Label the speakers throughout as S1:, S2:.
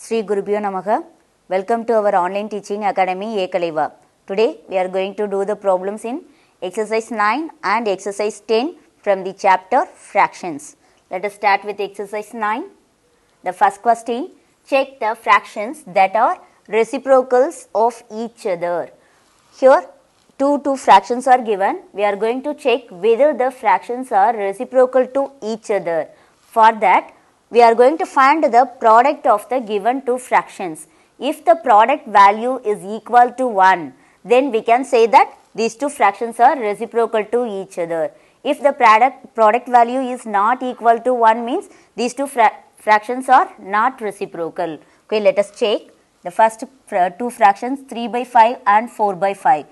S1: Sri Gurubhyo Namaha. Welcome to our online teaching academy Ekalaiva. Today we are going to do the problems in exercise 9 and exercise 10 from the chapter fractions. Let us start with exercise 9. The first question, check the fractions that are reciprocals of each other. Here two fractions are given. We are going to check whether the fractions are reciprocal to each other. For that, we are going to find the product of the given two fractions. If the product value is equal to 1, then we can say that these two fractions are reciprocal to each other. If the product value is not equal to 1 means these two fractions are not reciprocal. Okay, let us check the first two fractions 3 by 5 and 4 by 5.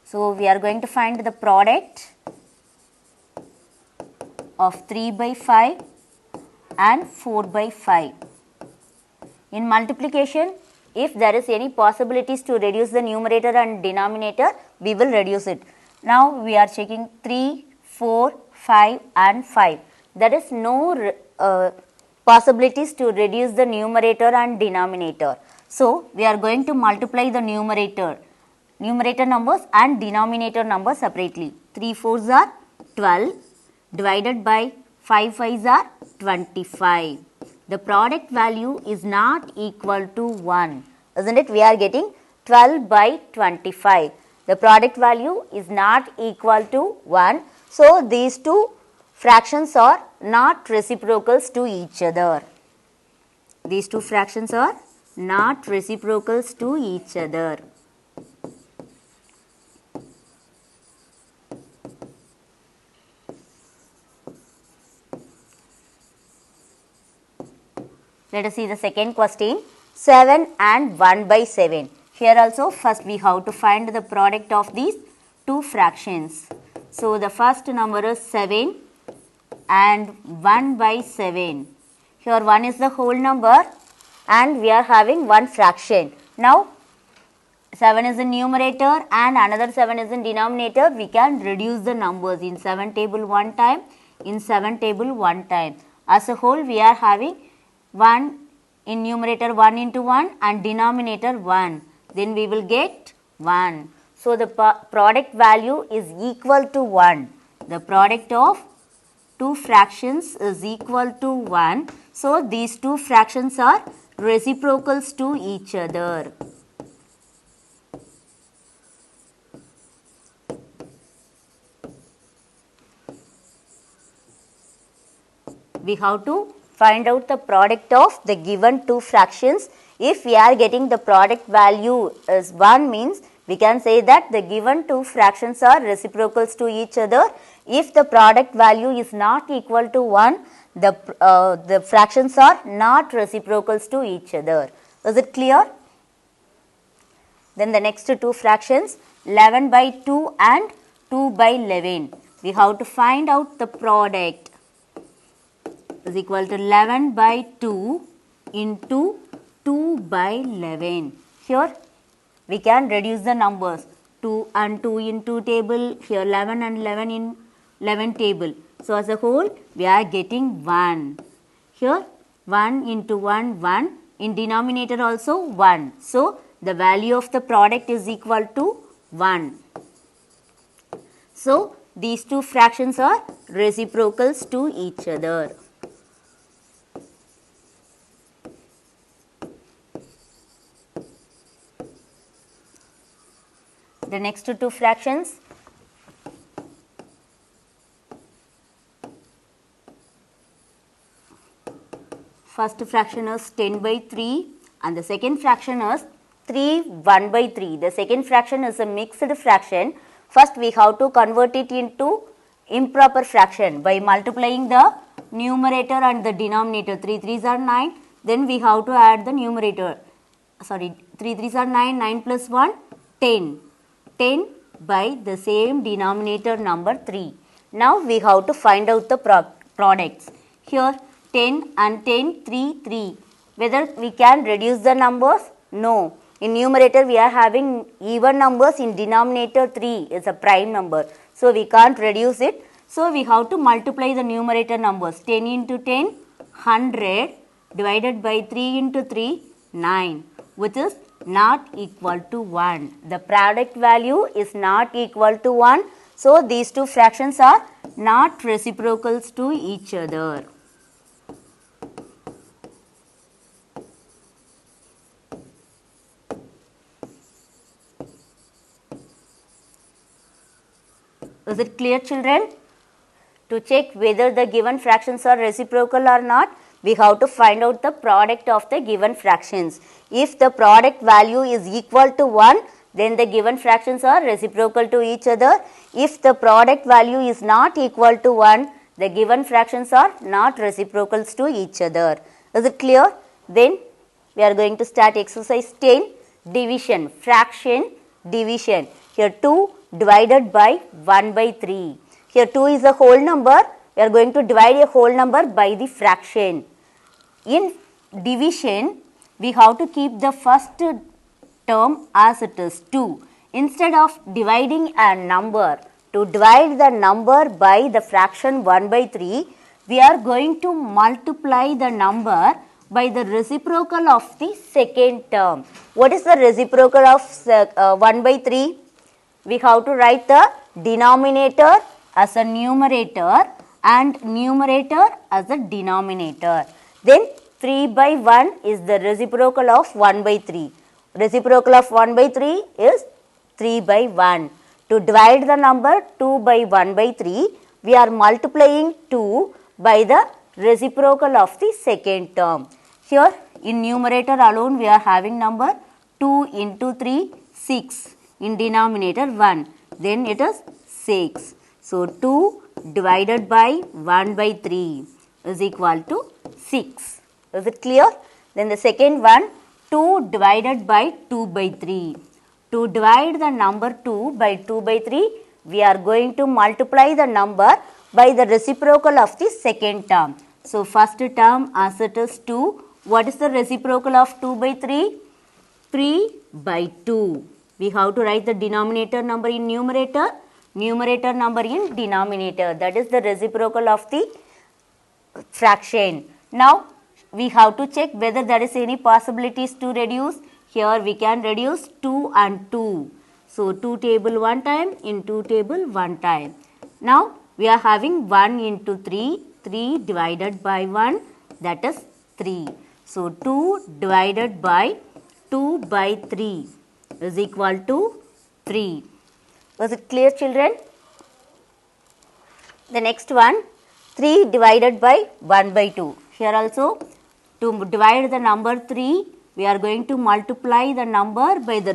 S1: So, we are going to find the product of 3 by 5 and 4 by 5. In multiplication, if there is any possibilities to reduce the numerator and denominator, we will reduce it. Now, we are checking 3, 4, 5 and 5. There is no possibilities to reduce the numerator and denominator. So, we are going to multiply the numerator numbers and denominator numbers separately. 3 4s are 12 divided by 5 5s are 25. The product value is not equal to 1. Isn't it? We are getting 12 by 25. The product value is not equal to 1. So, these two fractions are not reciprocals to each other. These two fractions are not reciprocals to each other. Let us see the second question, 7 and 1 by 7. Here also first we have to find the product of these two fractions. So, the first number is 7 and 1 by 7. Here 1 is the whole number and we are having one fraction. Now, 7 is in numerator and another 7 is in denominator. We can reduce the numbers in 7 table one time, in 7 table one time. As a whole, we are having 1 in numerator 1 into 1 and denominator 1. Then we will get 1. So, the product value is equal to 1. The product of two fractions is equal to 1. So, these two fractions are reciprocals to each other. We have to find out the product of the given two fractions. If we are getting the product value as 1 means we can say that the given two fractions are reciprocals to each other. If the product value is not equal to 1, the fractions are not reciprocals to each other. Is it clear? Then the next two fractions 11 by 2 and 2 by 11. We have to find out the product is equal to 11 by 2 into 2 by 11. Here we can reduce the numbers 2 and 2 in 2 table, here 11 and 11 in 11 table. So, as a whole we are getting 1. Here 1 into 1, 1, in denominator also 1. So, the value of the product is equal to 1. So, these two fractions are reciprocals to each other. The next two fractions, first fraction is 10 by 3 and the second fraction is 3 1 by 3. The second fraction is a mixed fraction. First we have to convert it into improper fraction by multiplying the numerator and the denominator. 3 3s are 9, then we have to add the numerator. 3 3s are 9, 9 plus 1, 10. 10 by the same denominator number 3. Now, we have to find out the products. Here 10 and 10, 3, 3. Whether we can reduce the numbers? No. In numerator, we are having even numbers. In denominator, 3 is a prime number. So, we can't reduce it. So, we have to multiply the numerator numbers. 10 into 10, 100 divided by 3 into 3, 9, which is not equal to 1. The product value is not equal to 1. So, these two fractions are not reciprocals to each other. Is it clear, children? To check whether the given fractions are reciprocal or not, we have to find out the product of the given fractions. If the product value is equal to 1, then the given fractions are reciprocal to each other. If the product value is not equal to 1, the given fractions are not reciprocals to each other. Is it clear? Then we are going to start exercise 10, division, fraction, division. Here 2 divided by 1 by 3. Here 2 is a whole number, we are going to divide a whole number by the fraction. In division, we have to keep the first term as it is 2. Instead of dividing a number, to divide the number by the fraction 1 by 3, we are going to multiply the number by the reciprocal of the second term. What is the reciprocal of 1 by 3? We have to write the denominator as a numerator and numerator as a denominator. Then 3 by 1 is the reciprocal of 1 by 3. Reciprocal of 1 by 3 is 3 by 1. To divide the number 2 by 1 by 3, we are multiplying 2 by the reciprocal of the second term. Here in numerator alone we are having number 2 into 3, 6. In denominator 1, then it is 6. So, 2 divided by 1 by 3 is equal to 6. Is it clear? Then the second one, 2 divided by 2 by 3. To divide the number 2 by 2 by 3, we are going to multiply the number by the reciprocal of the second term. So, first term as it is 2. What is the reciprocal of 2 by 3? 3 by 2. We have to write the denominator number in numerator, numerator number in denominator. That is the reciprocal of the fraction. Now, we have to check whether there is any possibilities to reduce. Here we can reduce 2 and 2. So, 2 table 1 time in 2 table 1 time. Now, we are having 1 into 3, 3 divided by 1, that is 3. So, 2 divided by 2 by 3 is equal to 3. Was it clear, children? The next one, 3 divided by 1 by 2. Here also, to divide the number 3, we are going to multiply the number by the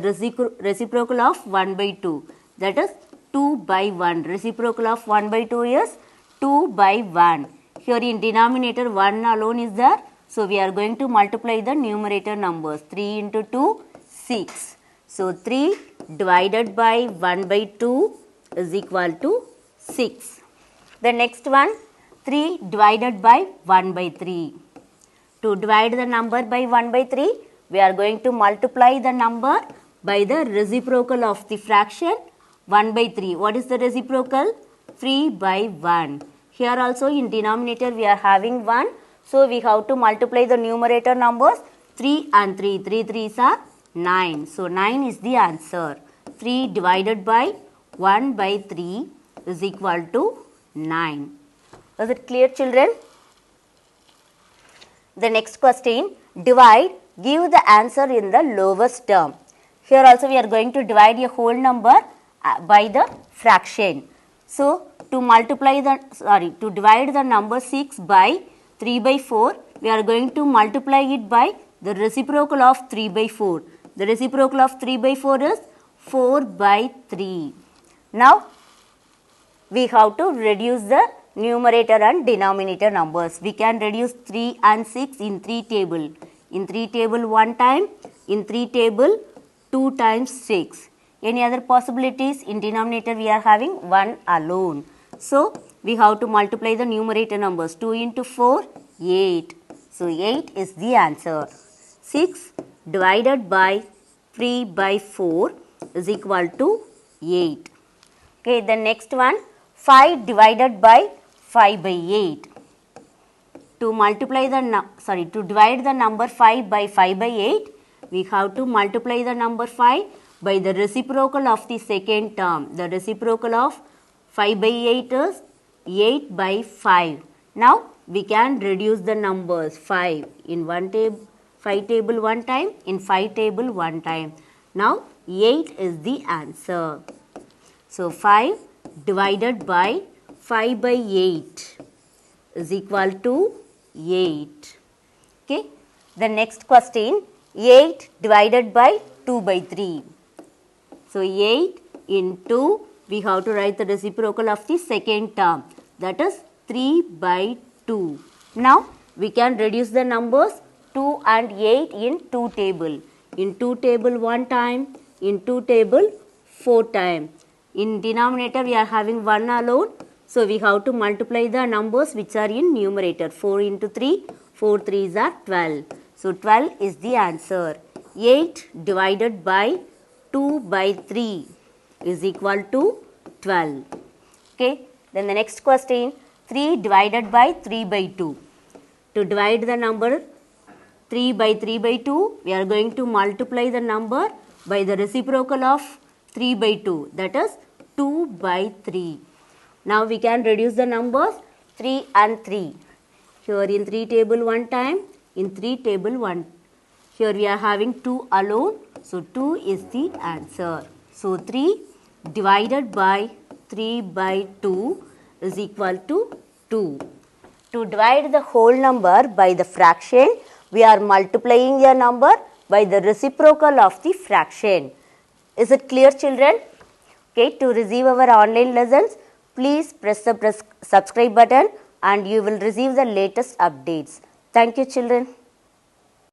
S1: reciprocal of 1 by 2. That is 2 by 1. Reciprocal of 1 by 2 is 2 by 1. Here in denominator 1 alone is there. So, we are going to multiply the numerator numbers. 3 into 2, 6. So, 3 divided by 1 by 2 is equal to 6. The next one, 3 divided by 1 by 3. To divide the number by 1 by 3, we are going to multiply the number by the reciprocal of the fraction 1 by 3. What is the reciprocal? 3 by 1. Here also in denominator we are having 1. So, we have to multiply the numerator numbers 3 and 3. 3 3s are 9. So, 9 is the answer. 3 divided by 1 by 3 is equal to 9. Is it clear, children? The next question, divide, give the answer in the lowest term. Here also we are going to divide a whole number by the fraction. So, to divide the number 6 by 3 by 4, we are going to multiply it by the reciprocal of 3 by 4. The reciprocal of 3 by 4 is 4 by 3. Now, we have to reduce the numerator and denominator numbers. We can reduce 3 and 6 in 3 table. In 3 table 1 time, in 3 table 2 times 6. Any other possibilities? In denominator we are having 1 alone. So, we have to multiply the numerator numbers. 2 into 4, 8. So, 8 is the answer. 6 divided by 3 by 4 is equal to 8. Okay, the next one, 5 divided by 5 by 8. to multiply the to divide the number 5 by 5 by 8, we have to multiply the number 5 by the reciprocal of the second term. The reciprocal of 5 by 8 is 8 by 5. Now we can reduce the numbers 5 in 5 table one time, in 5 table one time. Now 8 is the answer. So 5 divided by 5 by 8 is equal to 8. Okay. The next question, 8 divided by 2 by 3. So 8 into, we have to write the reciprocal of the second term, that is 3 by 2. Now we can reduce the numbers 2 and 8 in 2 table. In 2 table one time, in 2 table 4 time. In denominator we are having 1 alone. So we have to multiply the numbers which are in numerator. 4 into 3, 4 3s are 12. So 12 is the answer. 8 divided by 2 by 3 is equal to 12. Okay. Then the next question, 3 divided by 3 by 2. To divide the number 3 by 3 by 2, we are going to multiply the number by the reciprocal of 3 by 2, that is 2 by 3. Now we can reduce the numbers 3 and 3. Here in 3 table one time, in 3 table one. Here we are having 2 alone, so 2 is the answer. So 3 divided by 3 by 2 is equal to 2. To divide the whole number by the fraction, we are multiplying a number by the reciprocal of the fraction. Is it clear, children? Okay, to receive our online lessons, please press the subscribe button and you will receive the latest updates. Thank you, children.